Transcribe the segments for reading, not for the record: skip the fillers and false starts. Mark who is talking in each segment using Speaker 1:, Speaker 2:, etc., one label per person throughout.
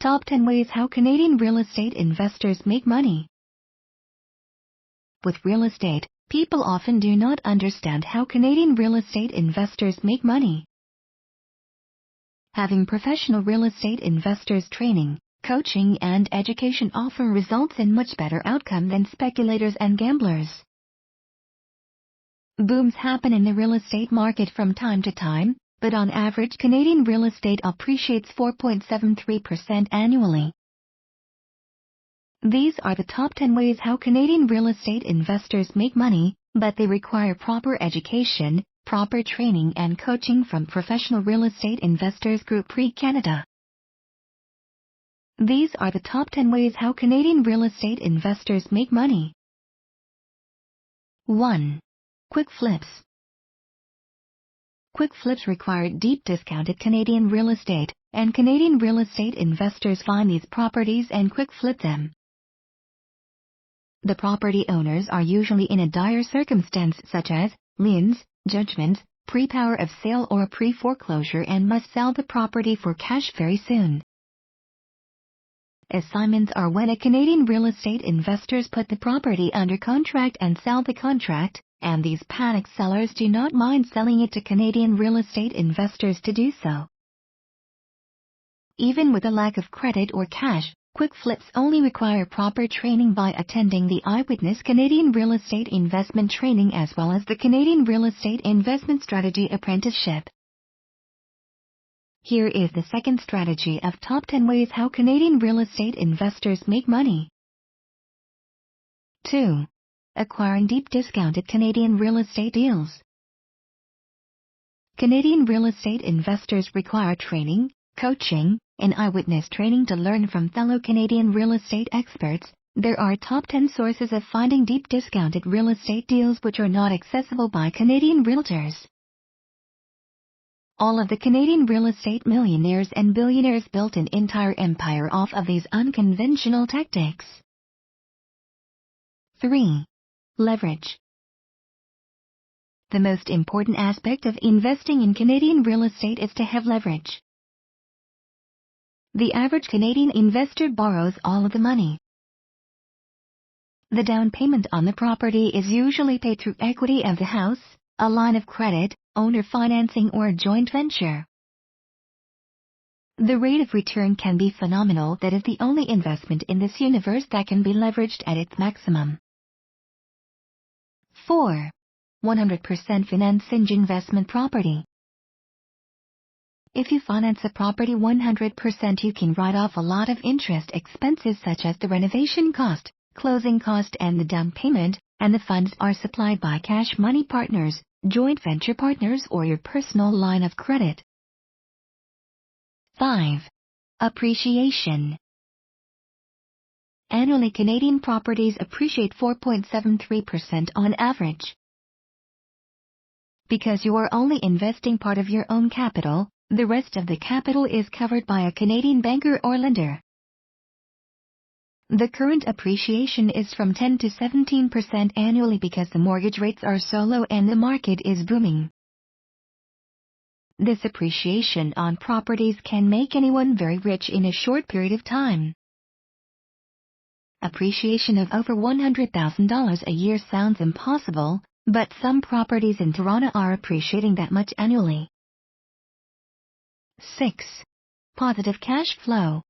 Speaker 1: Top 10 Ways How Canadian Real Estate Investors Make Money. With real estate, people often do not understand how Canadian real estate investors make money. Having professional real estate investors training, coaching and education often results in much better outcome than speculators and gamblers. Booms happen in the real estate market from time to time, but on average Canadian real estate appreciates 4.73% annually. These are the top 10 ways how Canadian real estate investors make money, but they require proper education, proper training and coaching from Professional Real Estate Investors Group Pre-Canada. These are the top 10 ways how Canadian real estate investors make money. 1. Quick flips. Quick flips require deep discounted Canadian real estate, and Canadian real estate investors find these properties and quick flip them. The property owners are usually in a dire circumstance such as liens, judgments, pre-power of sale or pre-foreclosure and must sell the property for cash very soon. Assignments are when a Canadian real estate investors put the property under contract and sell the contract, and these panic sellers do not mind selling it to Canadian real estate investors to do so. Even with a lack of credit or cash, quick flips only require proper training by attending the Eyewitness Canadian Real Estate Investment Training as well as the Canadian Real Estate Investment Strategy Apprenticeship. Here is the second strategy of top 10 ways how Canadian real estate investors make money. 2. Acquiring deep discounted Canadian real estate deals. Canadian real estate investors require training, coaching, and eyewitness training to learn from fellow Canadian real estate experts. There are top 10 sources of finding deep discounted real estate deals which are not accessible by Canadian realtors. All of the Canadian real estate millionaires and billionaires built an entire empire off of these unconventional tactics. 3. Leverage. The most important aspect of investing in Canadian real estate is to have leverage. The average Canadian investor borrows all of the money. The down payment on the property is usually paid through equity of the house, a line of credit, owner financing or a joint venture. The rate of return can be phenomenal. That is the only investment in this universe that can be leveraged at its maximum. 4. 100% financing investment property. If you finance a property 100%, you can write off a lot of interest expenses such as the renovation cost, closing cost and the down payment, and the funds are supplied by cash money partners, joint venture partners or your personal line of credit. 5. Appreciation. Annually Canadian properties appreciate 4.73% on average. Because you are only investing part of your own capital, the rest of the capital is covered by a Canadian banker or lender. The current appreciation is from 10 to 17% annually because the mortgage rates are so low and the market is booming. This appreciation on properties can make anyone very rich in a short period of time. Appreciation of over $100,000 a year sounds impossible, but some properties in Toronto are appreciating that much annually. 6. Positive cash flow.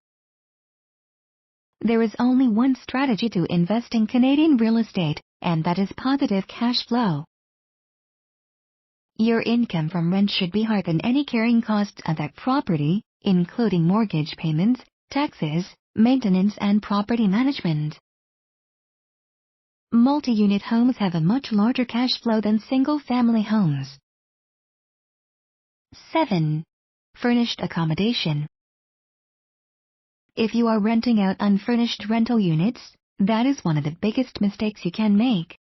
Speaker 1: There is only one strategy to invest in Canadian real estate, and that is positive cash flow. Your income from rent should be higher than any carrying costs of that property, including mortgage payments, taxes, maintenance and property management. Multi-unit homes have a much larger cash flow than single-family homes. 7. Furnished accommodation. If you are renting out unfurnished rental units, that is one of the biggest mistakes you can make.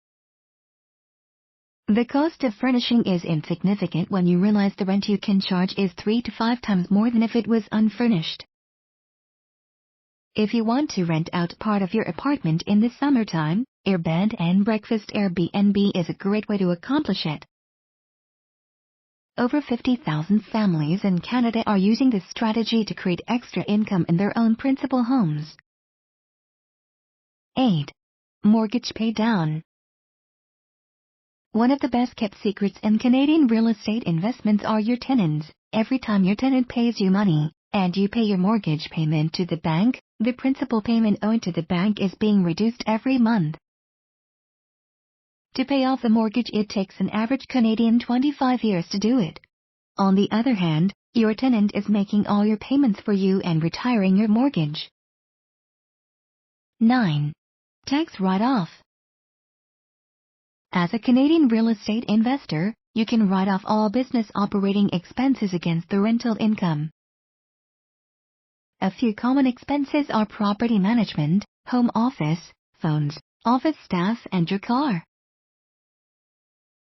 Speaker 1: The cost of furnishing is insignificant when you realize the rent you can charge is 3 to 5 times more than if it was unfurnished. If you want to rent out part of your apartment in the summertime, Bed and Breakfast Airbnb is a great way to accomplish it. Over 50,000 families in Canada are using this strategy to create extra income in their own principal homes. 8. Mortgage pay down. One of the best kept secrets in Canadian real estate investments are your tenants. Every time your tenant pays you money, and you pay your mortgage payment to the bank, the principal payment owed to the bank is being reduced every month. To pay off the mortgage, it takes an average Canadian 25 years to do it. On the other hand, your tenant is making all your payments for you and retiring your mortgage. 9. Tax write-off. As a Canadian real estate investor, you can write off all business operating expenses against the rental income. A few common expenses are property management, home office, phones, office staff, and your car.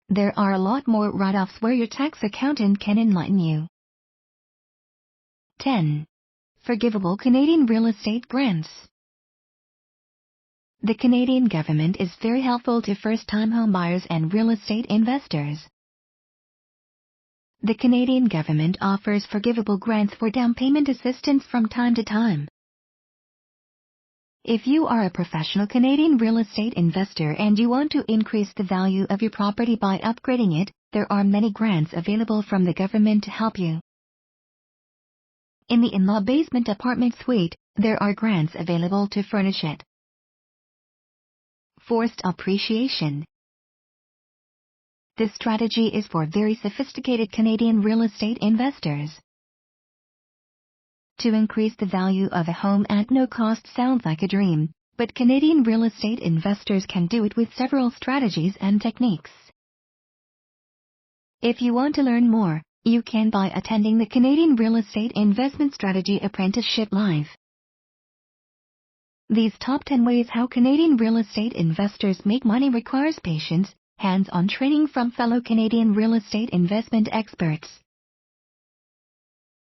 Speaker 1: There are a lot more write-offs where your tax accountant can enlighten you. 10. Forgivable Canadian real estate grants. The Canadian government is very helpful to first-time homebuyers and real estate investors. The Canadian government offers forgivable grants for down payment assistance from time to time. If you are a professional Canadian real estate investor and you want to increase the value of your property by upgrading it, there are many grants available from the government to help you. In the in-law basement apartment suite, there are grants available to furnish it. Forced appreciation. This strategy is for very sophisticated Canadian real estate investors. To increase the value of a home at no cost sounds like a dream, but Canadian real estate investors can do it with several strategies and techniques. If you want to learn more, you can by attending the Canadian Real Estate Investment Strategy Apprenticeship Live. These top 10 ways how Canadian real estate investors make money requires patience, hands-on training from fellow Canadian real estate investment experts.